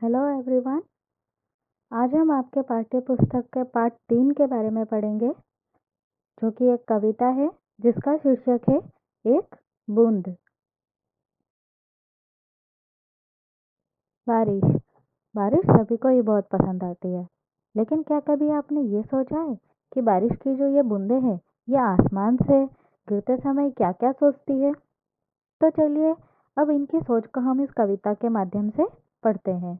Hello everyone. आज हम आपके पाठ्य पुस्तक के पाठ 3 के बारे में पढ़ेंगे, जो कि एक कविता है जिसका शीर्षक है एक बूंद। बारिश। बारिश सभी को ही बहुत पसंद आती है, लेकिन क्या कभी आपने ये सोचा है कि बारिश की जो ये बूंदें हैं, ये आसमान से गिरते समय क्या क्या सोचती है। तो चलिए अब इनकी सोच को हम इस कविता के माध्यम से पढ़ते हैं।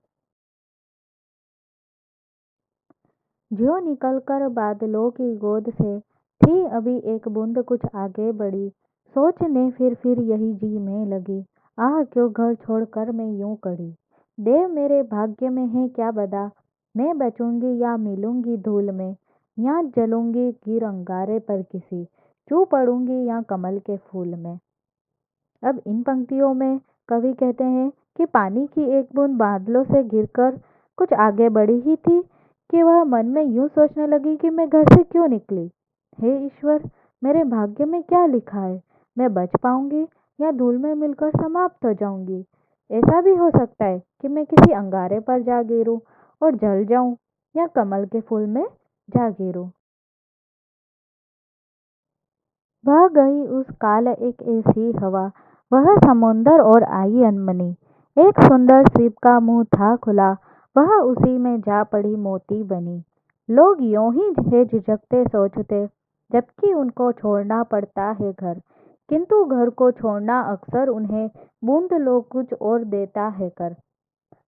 ज्यों निकलकर बादलों की गोद से थी अभी एक बूंद कुछ आगे बढ़ी, सोचने फिर यही जी में लगी, आह क्यों घर छोड़कर मैं यूं कड़ी। देव मेरे भाग्य में है क्या बदा, मैं बचूंगी या मिलूंगी धूल में, या जलूंगी गिर अंगारे पर किसी, चू पड़ूंगी या कमल के फूल में। अब इन पंक्तियों में कवि कहते हैं कि पानी की एक बूंद बादलों से गिरकर कुछ आगे बढ़ी ही थी कि वह मन में यूं सोचने लगी कि मैं घर से क्यों निकली। हे ईश्वर, मेरे भाग्य में क्या लिखा है, मैं बच पाऊंगी या धूल में मिलकर समाप्त हो जाऊंगी। ऐसा भी हो सकता है कि मैं किसी अंगारे पर जा गिरूं और जल जाऊं, या कमल के फूल में जा गिरूं। बह गई उस काल एक ऐसी हवा, वह समुंदर और आई अनमनी, एक सुंदर सीप का मुंह था खुला, वह उसी में जा पड़ी मोती बनी। लोग यूं ही है झिझकते सोचते, जबकि उनको छोड़ना पड़ता है घर, किंतु घर को छोड़ना अक्सर उन्हें बूंद लोग कुछ और देता है कर।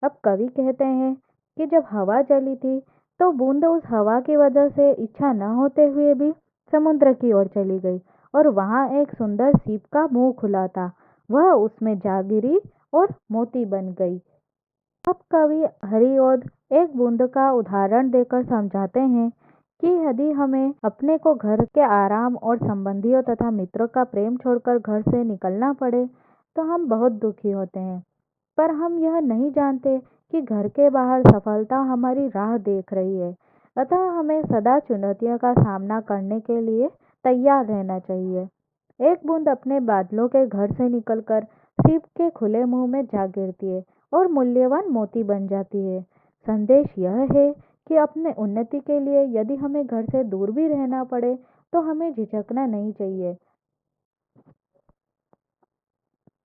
अब कवि कहते हैं कि जब हवा चली थी तो बूंद उस हवा की वजह से इच्छा न होते हुए भी समुद्र की ओर चली गई, और वहां एक सुंदर सीप का मुंह खुला था, वह उसमें जा गिरी और मोती बन गई। अब कवि हरिओद एक बूंद का उदाहरण देकर समझाते हैं कि यदि हमें अपने को घर के आराम और संबंधियों तथा मित्रों का प्रेम छोड़कर घर से निकलना पड़े तो हम बहुत दुखी होते हैं, पर हम यह नहीं जानते कि घर के बाहर सफलता हमारी राह देख रही है। अतः हमें सदा चुनौतियों का सामना करने के लिए तैयार रहना चाहिए। एक बूंद अपने बादलों के घर से निकलकर सीप के खुले मुंह में जा गिरती है और मूल्यवान मोती बन जाती है। संदेश यह है कि अपने उन्नति के लिए यदि हमें घर से दूर भी रहना पड़े तो हमें झिझकना नहीं चाहिए,